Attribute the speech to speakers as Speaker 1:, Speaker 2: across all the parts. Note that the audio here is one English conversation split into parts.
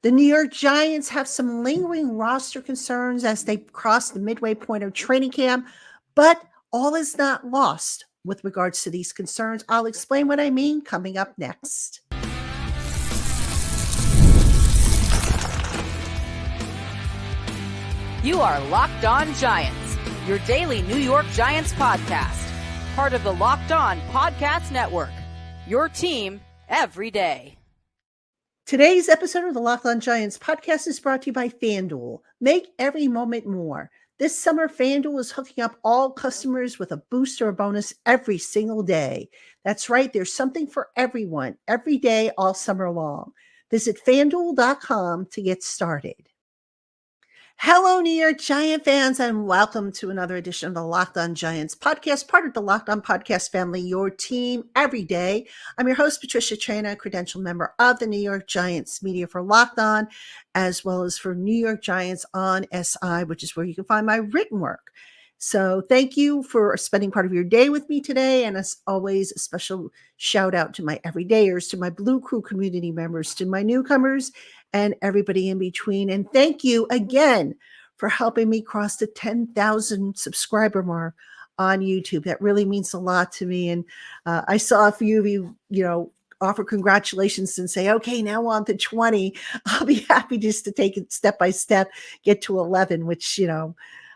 Speaker 1: The New York Giants have some lingering roster concerns as they cross the midway point of training camp, but all is not lost with regards to these concerns. I'll explain what I mean coming up next.
Speaker 2: You are Locked On Giants, your daily New York Giants podcast, part of the Locked On Podcast Network, your team every day.
Speaker 1: Today's episode of the Locked On Giants podcast is brought to you by FanDuel. Make every moment more. This summer, FanDuel is hooking up all customers with a boost or a bonus every single day. That's right, there's something for everyone, every day, all summer long. Visit FanDuel.com to get started. Hello, New York Giant fans, and welcome to another edition of the Locked On Giants podcast, part of the Locked On Podcast family, your team every day. I'm your host, Patricia Traina, a credentialed member of the New York Giants media for Locked On, as well as for New York Giants on SI, which is where you can find my written work. So thank you for spending part of your day with me today. And as always, a special shout out to my everydayers, to my Blue Crew community members, to my newcomers, and everybody in between. And thank you again for helping me cross the 10,000 subscriber mark on YouTube. That really means a lot to me. And I saw a few of you, offer congratulations and say, okay, now on to 20. I'll be happy just to take it step by step, get to 11, which,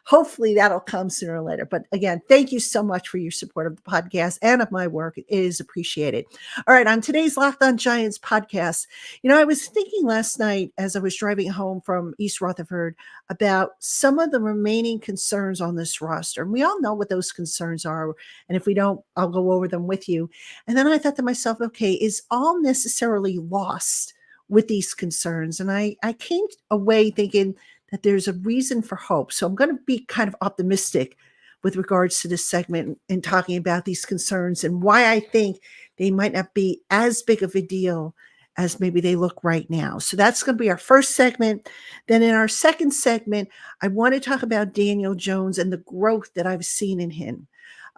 Speaker 1: hopefully that'll come sooner or later. But again, thank you so much for your support of the podcast and of my work. It is appreciated. All right, on today's Locked On Giants podcast, I was thinking last night as I was driving home from East Rutherford about some of the remaining concerns on this roster. And we all know what those concerns are. And if we don't, I'll go over them with you. And then I thought to myself, okay, is all necessarily lost with these concerns? And I came away thinking that there's a reason for hope. So I'm going to be kind of optimistic with regards to this segment and talking about these concerns and why I think they might not be as big of a deal as maybe they look right now. So that's going to be our first segment. Then in our second segment, I want to talk about Daniel Jones and the growth that I've seen in him.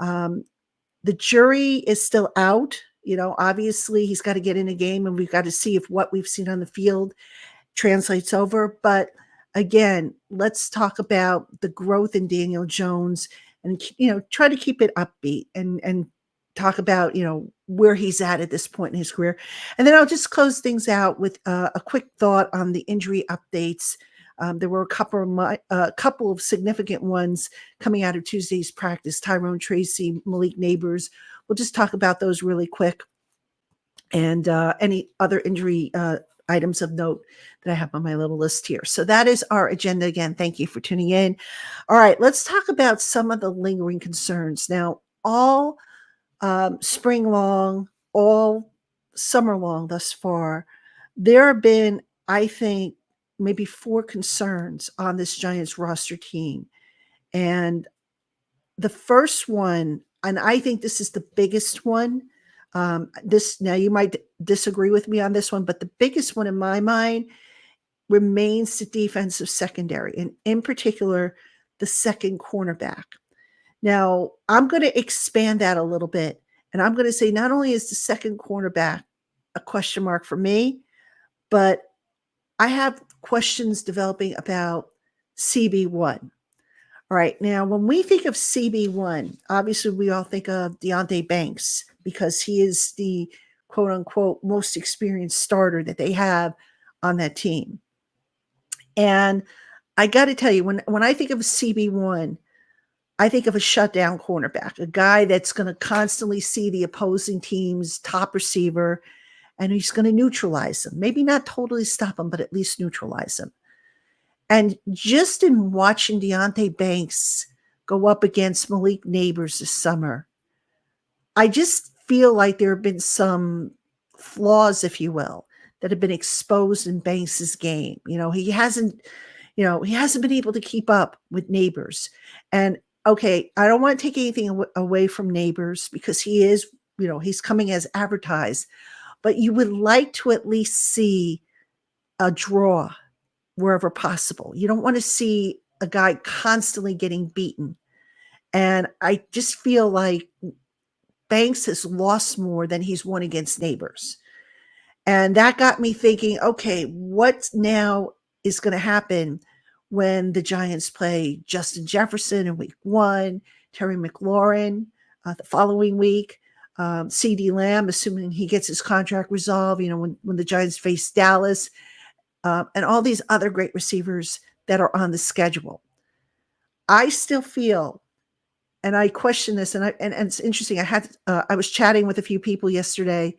Speaker 1: The jury is still out. Obviously he's got to get in a game and we've got to see if what we've seen on the field translates over. But again, let's talk about the growth in Daniel Jones and, try to keep it upbeat and talk about, where he's at this point in his career. And then I'll just close things out with a quick thought on the injury updates. There were a couple of significant ones coming out of Tuesday's practice, Tyrone Tracy, Malik Neighbors. We'll just talk about those really quick and any other injury items of note that I have on my little list here. So that is our agenda. Again, thank you for tuning in. All right, let's talk about some of the lingering concerns. Now, all spring long, all summer long thus far, there have been, I think, maybe 4 concerns on this Giants roster team. And the first one, and I think this is the biggest one, now you might disagree with me on this one, but the biggest one in my mind remains the defensive secondary, and in particular, the second cornerback. Now, I'm going to expand that a little bit, and I'm going to say not only is the second cornerback a question mark for me, but I have questions developing about CB1. All right, now when we think of CB1, obviously we all think of Deonte Banks because he is the quote-unquote most experienced starter that they have on that team. And I got to tell you, when I think of CB1, I think of a shutdown cornerback, a guy that's going to constantly see the opposing team's top receiver, and he's going to neutralize them. Maybe not totally stop him, but at least neutralize him. And just in watching Deonte Banks go up against Malik Neighbors this summer, I just feel like there have been some flaws, if you will, that have been exposed in Banks's game. He hasn't been able to keep up with Neighbors. And okay, I don't want to take anything away from Neighbors because he is, he's coming as advertised, but you would like to at least see a draw wherever possible. You don't want to see a guy constantly getting beaten. And I just feel like Banks has lost more than he's won against Neighbors. And that got me thinking, okay, what now is going to happen when the Giants play Justin Jefferson in week 1, Terry McLaurin the following week, CD Lamb, assuming he gets his contract resolved, when the Giants face Dallas, and all these other great receivers that are on the schedule. I still feel, and I question this, and it's interesting. I was chatting with a few people yesterday,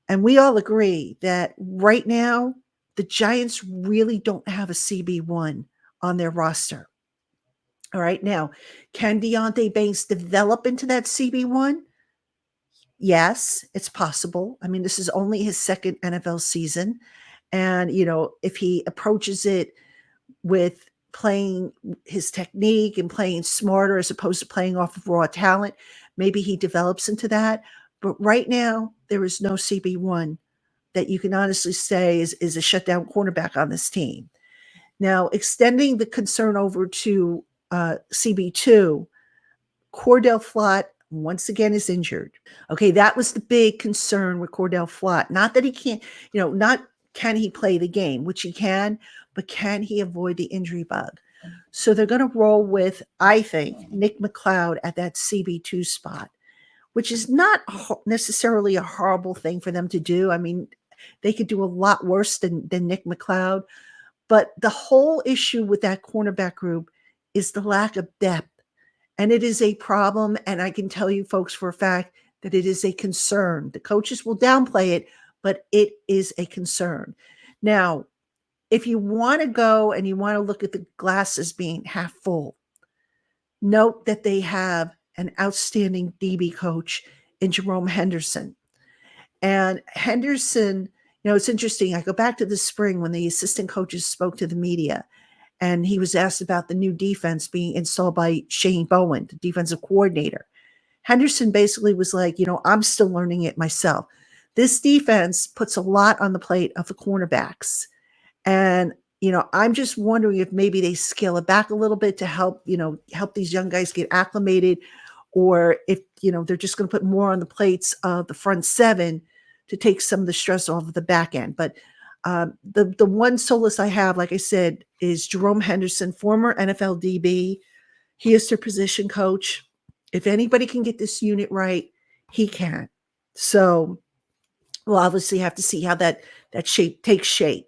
Speaker 1: and we all agree that right now the Giants really don't have a CB1 on their roster. All right, now can Deontay Banks develop into that CB1? Yes, it's possible. I mean, this is only his second NFL season, and if he approaches it with playing his technique and playing smarter as opposed to playing off of raw talent, maybe he develops into that. But right now, there is no CB1 that you can honestly say is a shutdown cornerback on this team. Now, extending the concern over to CB2, Cordell Flott once again is injured. Okay, that was the big concern with Cordell Flott. Not that he can't, not can he play the game, which he can, but can he avoid the injury bug? So they're going to roll with, I think, Nick McLeod at that CB2 spot, which is not necessarily a horrible thing for them to do. I mean, they could do a lot worse than Nick McLeod. But the whole issue with that cornerback group is the lack of depth. And it is a problem. And I can tell you folks for a fact that it is a concern. The coaches will downplay it, but it is a concern. Now, if you want to go and you want to look at the glass as being half full, note that they have an outstanding DB coach in Jerome Henderson. And Henderson, it's interesting. I go back to the spring when the assistant coaches spoke to the media, and he was asked about the new defense being installed by Shane Bowen, the defensive coordinator. Henderson basically was like, I'm still learning it myself. This defense puts a lot on the plate of the cornerbacks. And, I'm just wondering if maybe they scale it back a little bit to help these young guys get acclimated, or if, they're just going to put more on the plates of the front seven to take some of the stress off of the back end. But the one solace I have, like I said, is Jerome Henderson, former NFL DB. He is their position coach. If anybody can get this unit right, he can. So we'll obviously have to see how that shape takes shape.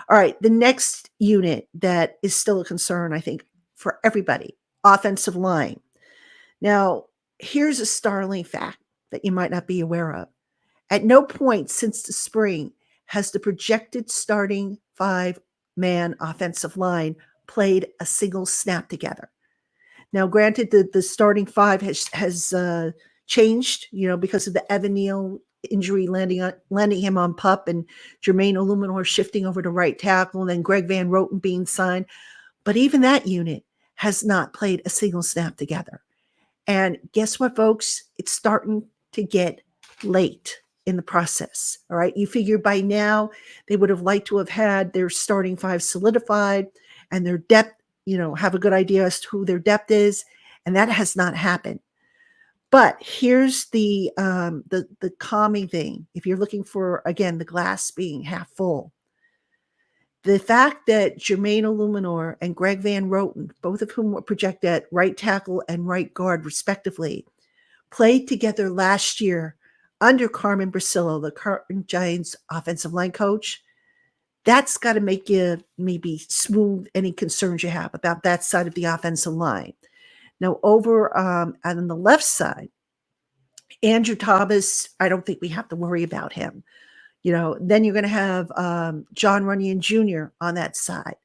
Speaker 1: All right, the next unit that is still a concern, I think, for everybody, offensive line. Now, here's a startling fact that you might not be aware of. At no point since the spring has the projected starting 5-man offensive line played a single snap together. Now, granted, the starting 5 has changed, because of the Evan Neal injury landing him on PUP, and Jermaine Illuminor shifting over to right tackle, and then Greg Van Roten being signed. But even that unit has not played a single snap together. And guess what, folks? It's starting to get late in the process. All right. You figure by now they would have liked to have had their starting 5 solidified and their depth, have a good idea as to who their depth is. And that has not happened. But here's the calming thing. If you're looking for, again, the glass being half full, the fact that Jermaine Illuminor and Greg Van Roten, both of whom were projected at right tackle and right guard respectively, played together last year under Carmen Brasillo, the current Giants offensive line coach, that's got to make you maybe smooth any concerns you have about that side of the offensive line. Now, over on the left side, Andrew Thomas, I don't think we have to worry about him. Then you're going to have John Runyon Jr. on that side.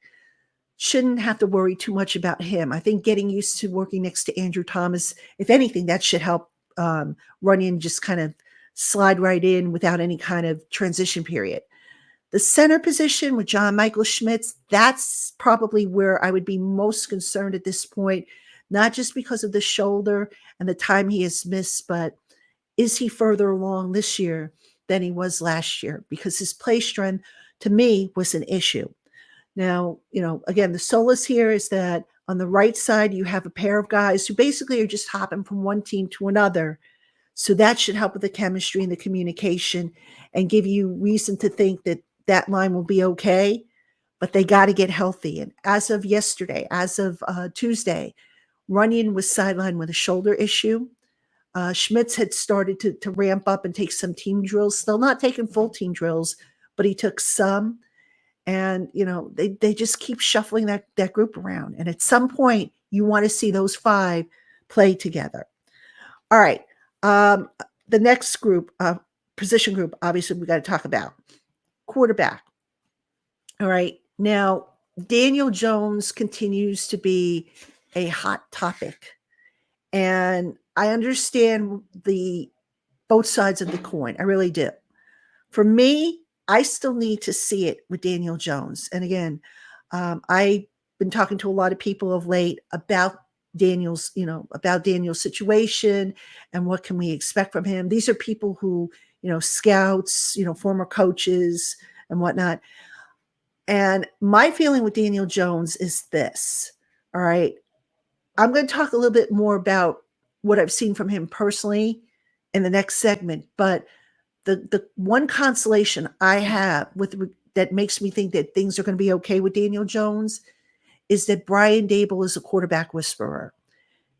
Speaker 1: Shouldn't have to worry too much about him. I think getting used to working next to Andrew Thomas, if anything, that should help Runyon just kind of slide right in without any kind of transition period. The center position with John Michael Schmitz, that's probably where I would be most concerned at this point, not just because of the shoulder and the time he has missed, but is he further along this year than he was last year? Because his play strength, to me, was an issue. Now, again, the solace here is that on the right side, you have a pair of guys who basically are just hopping from one team to another. So that should help with the chemistry and the communication and give you reason to think that that line will be okay, but they got to get healthy. And as of yesterday, as of Tuesday, Runyon was sidelined with a shoulder issue. Schmitz had started to ramp up and take some team drills, still not taking full team drills, but he took some. And, they just keep shuffling that group around. And at some point, you want to see those 5 play together. All right. The next group, position group, obviously, we got to talk about quarterback. All right. Now, Daniel Jones continues to be a hot topic. And I understand both sides of the coin. I really do. For me, I still need to see it with Daniel Jones. And again, I've been talking to a lot of people of late about Daniel's situation and what can we expect from him. These are people who, scouts, former coaches and whatnot. And my feeling with Daniel Jones is this. All right. I'm going to talk a little bit more about what I've seen from him personally in the next segment, but the one consolation I have that makes me think that things are going to be okay with Daniel Jones is that Brian Daboll is a quarterback whisperer.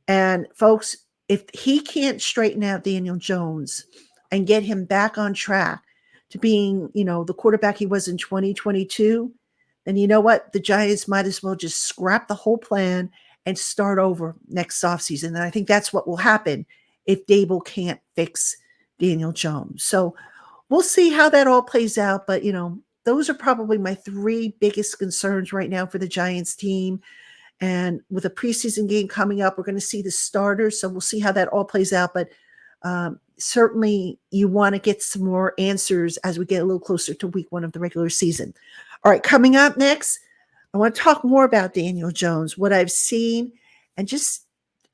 Speaker 1: And folks, if he can't straighten out Daniel Jones and get him back on track to being, the quarterback he was in 2022, then you know what? The Giants might as well just scrap the whole plan and start over next offseason. And I think that's what will happen if Daboll can't fix Daniel Jones. So we'll see how that all plays out. But, those are probably my 3 biggest concerns right now for the Giants team. And with a preseason game coming up, we're going to see the starters. So we'll see how that all plays out. But certainly you want to get some more answers as we get a little closer to week 1 of the regular season. All right, coming up next, I want to talk more about Daniel Jones, what I've seen, and just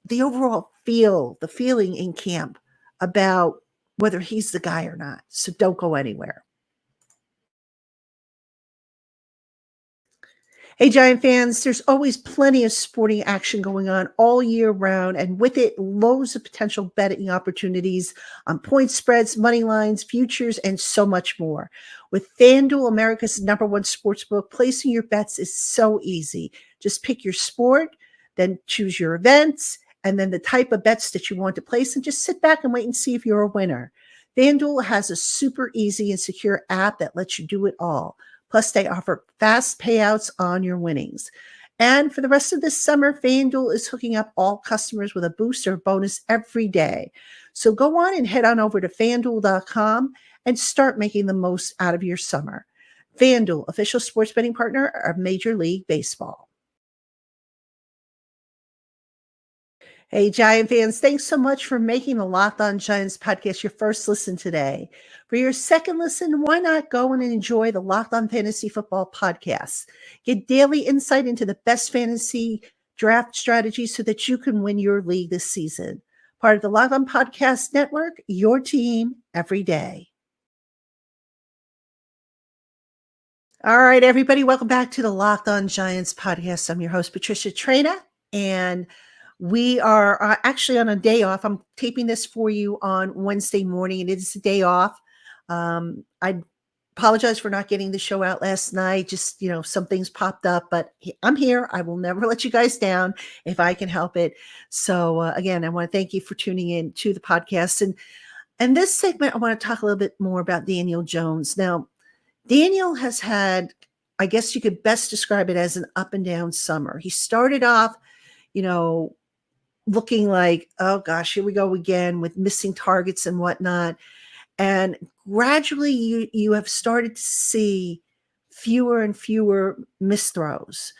Speaker 1: the overall the feeling in camp about whether he's the guy or not. So don't go anywhere. Hey, Giant fans, there's always plenty of sporting action going on all year round, and with it, loads of potential betting opportunities on point spreads, money lines, futures, and so much more. With FanDuel, America's #1 sportsbook, placing your bets is so easy. Just pick your sport, then choose your events, and then the type of bets that you want to place, and just sit back and wait and see if you're a winner. FanDuel has a super easy and secure app that lets you do it all. Plus, they offer fast payouts on your winnings. And for the rest of this summer, FanDuel is hooking up all customers with a boost or bonus every day. So go on and head on over to FanDuel.com and start making the most out of your summer. FanDuel, official sports betting partner of Major League Baseball. Hey, Giant fans, thanks so much for making the Locked On Giants podcast your first listen today. For your second listen, why not go and enjoy the Locked On Fantasy Football podcast? Get daily insight into the best fantasy draft strategies so that you can win your league this season. Part of the Locked On Podcast Network, your team every day. All right, everybody, welcome back to the Locked On Giants podcast. I'm your host, Patricia Traina, and we are actually on a day off. I'm taping this for you on Wednesday morning, and it is a day off. I apologize for not getting the show out last night. Just, some things popped up, but I'm here. I will never let you guys down if I can help it. So again, I want to thank you for tuning in to the podcast. And this segment, I want to talk a little bit more about Daniel Jones. Now, Daniel has had, I guess you could best describe it as an up and down summer. He started off, looking like, oh gosh, here we go again with missing targets and whatnot. And gradually you have started to see fewer and fewer misthrows.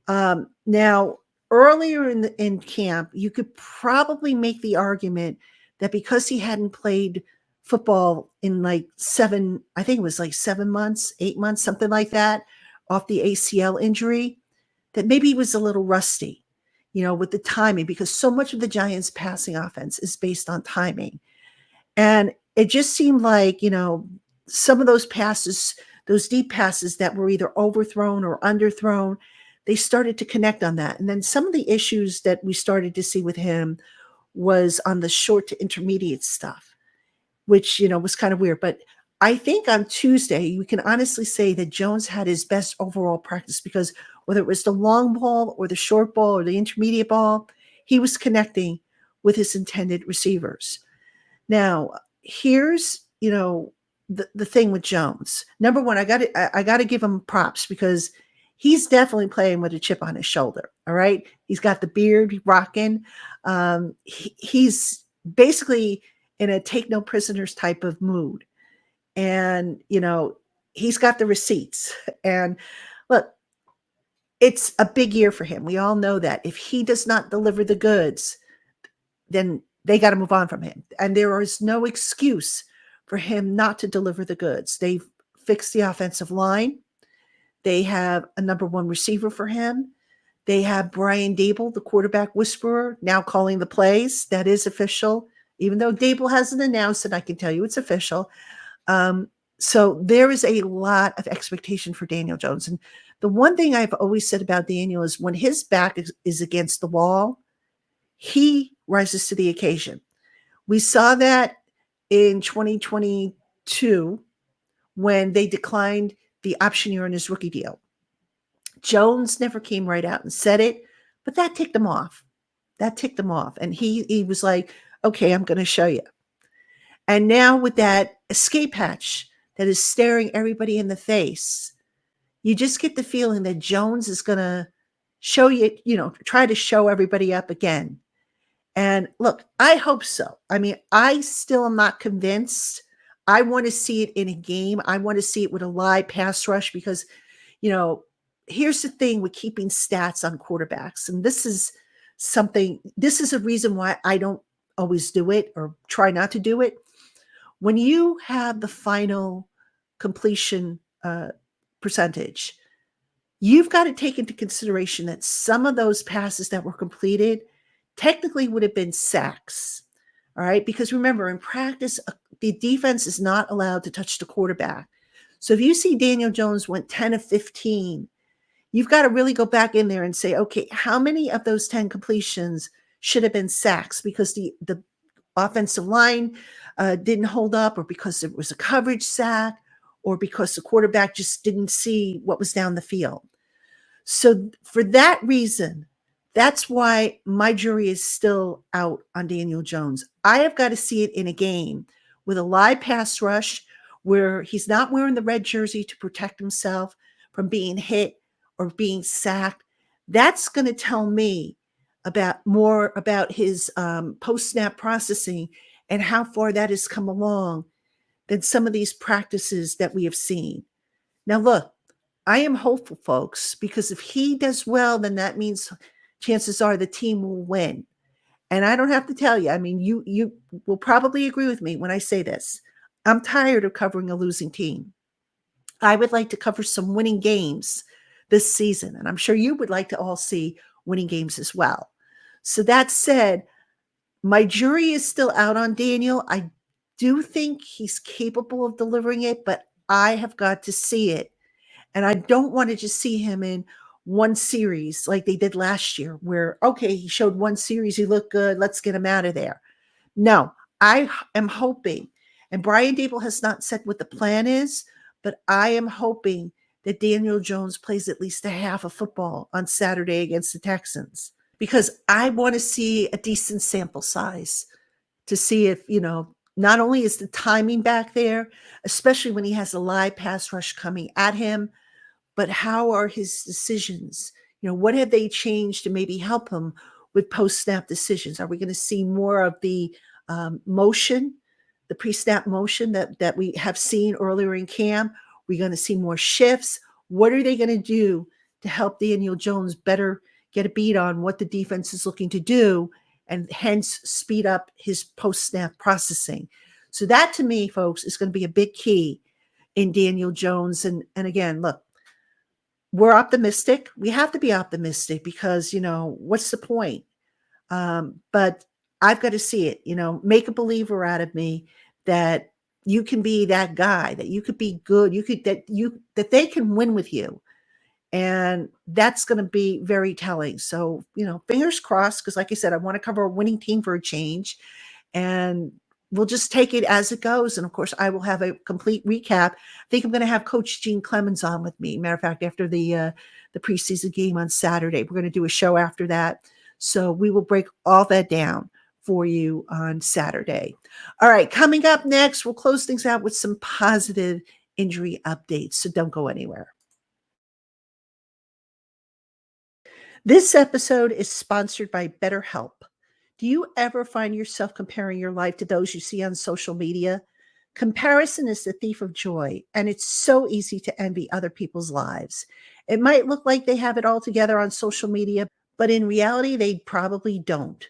Speaker 1: Now, earlier in camp, you could probably make the argument that because he hadn't played football in like 7 months, 8 months, something like that, off the ACL injury, that maybe he was a little rusty, with the timing, because so much of the Giants' passing offense is based on timing. And it just seemed like, some of those passes, those deep passes that were either overthrown or underthrown, they started to connect on that. And then some of the issues that we started to see with him was on the short to intermediate stuff. which, was kind of weird. But I think on Tuesday, we can honestly say that Jones had his best overall practice because whether it was the long ball or the short ball or the intermediate ball, he was connecting with his intended receivers. Now, here's, the thing with Jones. Number one, I got to give him props because he's definitely playing with a chip on his shoulder. All right. He's got the beard rocking. He's basically in a take no prisoners type of mood. And, he's got the receipts. And look, it's a big year for him. We all know that. If he does not deliver the goods, then they got to move on from him. And there is no excuse for him not to deliver the goods. They've fixed the offensive line. They have a number one receiver for him. They have Brian Daboll, the quarterback whisperer, now calling the plays. That is official. Even though Daboll hasn't announced it, I can tell you it's official. So there is a lot of expectation for Daniel Jones. And the one thing I've always said about Daniel is when his back is against the wall, he rises to the occasion. We saw that in 2022 when they declined the option year on his rookie deal. Jones never came right out and said it, but that ticked him off. And he was like, okay, I'm going to show you. And now with that escape hatch that is staring everybody in the face, you just get the feeling that Jones is going to show you, try to show everybody up again. And look, I hope so. I mean, I still am not convinced. I want to see it in a game. I want to see it with a live pass rush because, here's the thing with keeping stats on quarterbacks. And this is a reason why I don't always do it or try not to do it. When you have the final completion percentage, you've got to take into consideration that some of those passes that were completed technically would have been sacks. All right. Because remember, in practice, the defense is not allowed to touch the quarterback. So if you see Daniel Jones went 10 of 15, you've got to really go back in there and say, okay, how many of those 10 completions should have been sacks because the offensive line didn't hold up, or because it was a coverage sack, or because the quarterback just didn't see what was down the field. So for that reason, that's why my jury is still out on Daniel Jones. I have got to see it in a game with a live pass rush where he's not wearing the red jersey to protect himself from being hit or being sacked. That's going to tell me more about his post-snap processing and how far that has come along than some of these practices that we have seen. Now, look, I am hopeful, folks, because if he does well, then that means chances are the team will win. And I don't have to tell you, I mean, you will probably agree with me when I say this. I'm tired of covering a losing team. I would like to cover some winning games this season, and I'm sure you would like to all see winning games as well. So that said, my jury is still out on Daniel. I do think he's capable of delivering it, but I have got to see it. And I don't want to just see him in one series like they did last year where, okay, he showed one series, he looked good, let's get him out of there. No, I am hoping, and Brian Daboll has not said what the plan is, but I am hoping that Daniel Jones plays at least a half of football on Saturday against the Texans, because I want to see a decent sample size to see if, not only is the timing back there, especially when he has a live pass rush coming at him, but how are his decisions? What have they changed to maybe help him with post-snap decisions? Are we going to see more of the motion, the pre-snap motion that we have seen earlier in camp? We're going to see more shifts. What are they going to do to help Daniel Jones better get a beat on what the defense is looking to do, and hence speed up his post-snap processing? So that, to me, folks, is going to be a big key in Daniel Jones. And again, look, we're optimistic. We have to be optimistic because, what's the point? But I've got to see it, make a believer out of me that you can be that guy, that you could be good, that they can win with you. And that's going to be very telling. So, fingers crossed, because like I said, I want to cover a winning team for a change. And we'll just take it as it goes. And of course, I will have a complete recap. I think I'm going to have Coach Gene Clemens on with me. Matter of fact, after the preseason game on Saturday, we're going to do a show after that. So we will break all that down for you on Saturday. All right, coming up next, we'll close things out with some positive injury updates. So don't go anywhere. This episode is sponsored by BetterHelp. Do you ever find yourself comparing your life to those you see on social media? Comparison is the thief of joy, and it's so easy to envy other people's lives. It might look like they have it all together on social media, but in reality, they probably don't.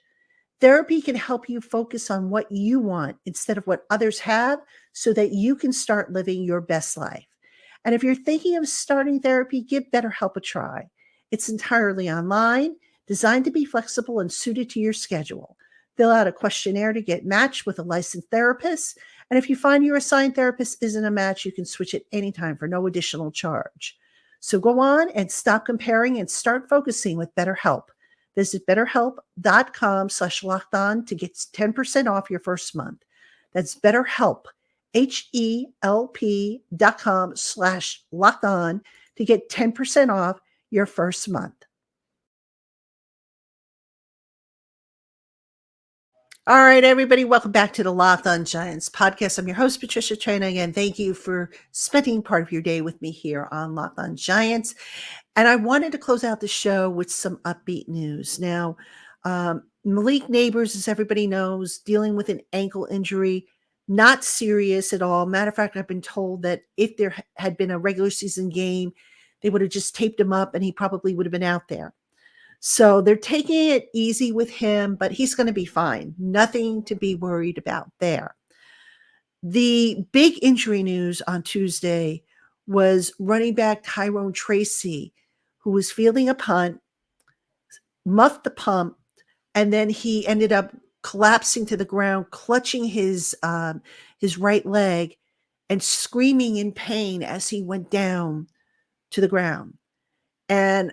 Speaker 1: Therapy can help you focus on what you want instead of what others have so that you can start living your best life. And if you're thinking of starting therapy, give BetterHelp a try. It's entirely online, designed to be flexible and suited to your schedule. Fill out a questionnaire to get matched with a licensed therapist. And if you find your assigned therapist isn't a match, you can switch at any time for no additional charge. So go on and stop comparing and start focusing with BetterHelp. Visit betterhelp.com/lockedon to get 10% off your first month. That's BetterHelp, HELP.com/lockedon to get 10% off your first month. All right, everybody, welcome back to the Locked On Giants podcast. I'm your host, Patricia Traina. Again, thank you for spending part of your day with me here on Locked On Giants. And I wanted to close out the show with some upbeat news. Now, Malik Neighbors, as everybody knows, dealing with an ankle injury, not serious at all. Matter of fact, I've been told that if there had been a regular season game, they would have just taped him up and he probably would have been out there. So they're taking it easy with him, but he's going to be fine. Nothing to be worried about there. The big injury news on Tuesday was running back Tyrone Tracy, who was fielding a punt, muffed the pump, and then he ended up collapsing to the ground, clutching his right leg and screaming in pain as he went down to the ground. And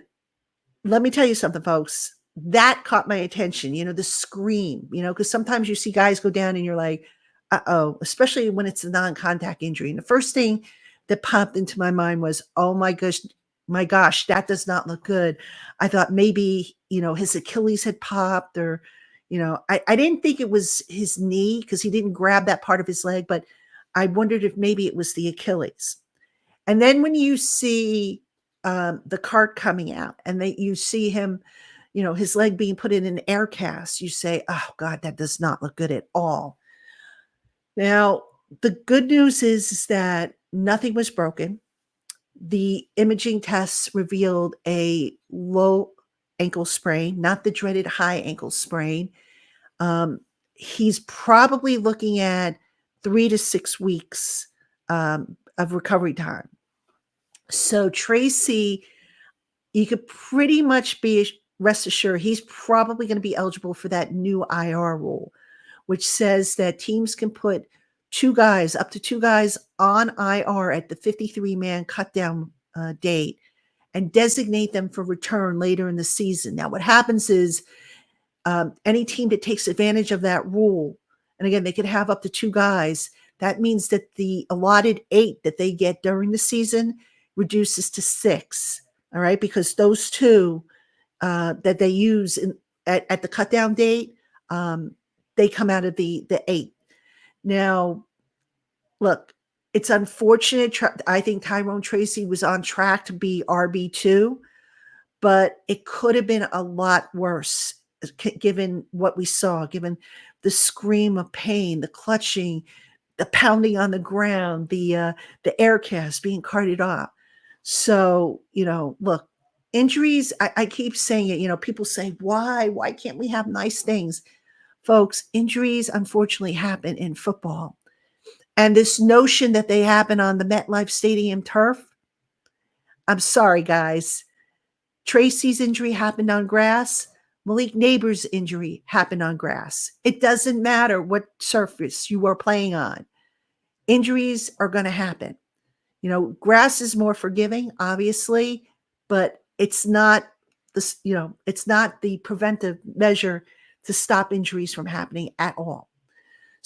Speaker 1: let me tell you something, folks. That caught my attention, the scream, because sometimes you see guys go down and you're like, uh-oh, especially when it's a non-contact injury. And the first thing that popped into my mind was, oh my gosh, that does not look good. I thought maybe, his Achilles had popped or, I didn't think it was his knee because he didn't grab that part of his leg, but I wondered if maybe it was the Achilles. And then when you see the cart coming out and you see him, his leg being put in an air cast, you say, oh God, that does not look good at all. Now, the good news is that nothing was broken. The imaging tests revealed a low ankle sprain, not the dreaded high ankle sprain. He's probably looking at 3 to 6 weeks of recovery time. So Tracy, you could pretty much be rest assured he's probably going to be eligible for that new IR rule, which says that teams can put up to two guys on IR at the 53-man cutdown date and designate them for return later in the season. Now, what happens is any team that takes advantage of that rule, and again, they could have up to 2 guys, that means that the allotted 8 that they get during the season reduces to 6, all right? Because those 2 that they use at the cutdown date, they come out of the 8. Now, look, it's unfortunate. I think Tyrone Tracy was on track to be RB2, but it could have been a lot worse given what we saw, given the scream of pain, the clutching, the pounding on the ground, the air cast being carted off. So, look, injuries, I keep saying it, people say, why can't we have nice things? Folks, injuries unfortunately happen in football. And this notion that they happen on the MetLife Stadium turf, I'm sorry, guys. Tracy's injury happened on grass. Malik Neighbors' injury happened on grass. It doesn't matter what surface you are playing on. Injuries are going to happen. Grass is more forgiving, obviously, but it's not it's not the preventive measure to stop injuries from happening at all.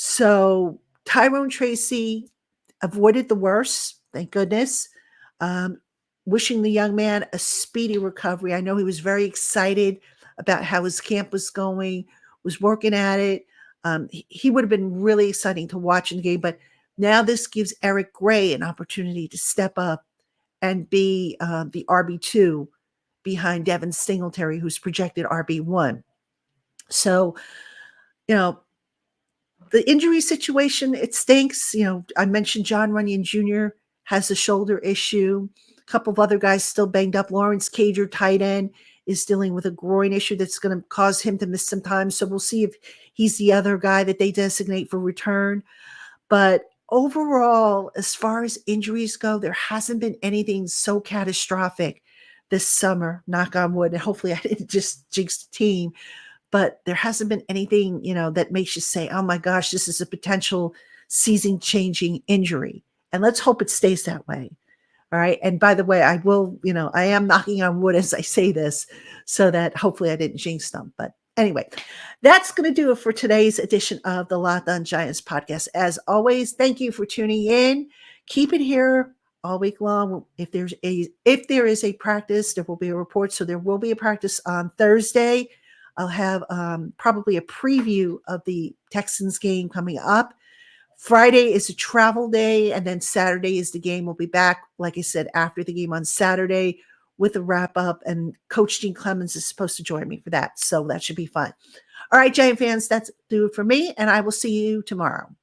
Speaker 1: So Tyrone Tracy avoided the worst, thank goodness. Um, Wishing the young man a speedy recovery. I know he was very excited about how his camp was going, was working at it. He would have been really exciting to watch in the game, but now this gives Eric Gray an opportunity to step up and be the RB2 behind Devin Singletary, who's projected RB1. So, you know, the injury situation, it stinks. I mentioned John Runyon Jr. has a shoulder issue. A couple of other guys still banged up. Lawrence Cager, tight end, is dealing with a groin issue that's going to cause him to miss some time. So we'll see if he's the other guy that they designate for return. But overall, as far as injuries go, there hasn't been anything so catastrophic this summer, knock on wood. And hopefully I didn't just jinx the team. But there hasn't been anything, that makes you say, oh my gosh, this is a potential season-changing injury. And let's hope it stays that way. All right. And by the way, I am knocking on wood as I say this so that hopefully I didn't jinx them. But anyway, that's going to do it for today's edition of the Locked On Giants podcast. As always, thank you for tuning in. Keep it here all week long. If there is a practice, there will be a report. So there will be a practice on Thursday. I'll have probably a preview of the Texans game coming up. Friday is a travel day, and then Saturday is the game. We'll be back, like I said, after the game on Saturday with a wrap-up, and Coach Dean Clemens is supposed to join me for that, so that should be fun. All right, Giant fans, that's do it for me, and I will see you tomorrow.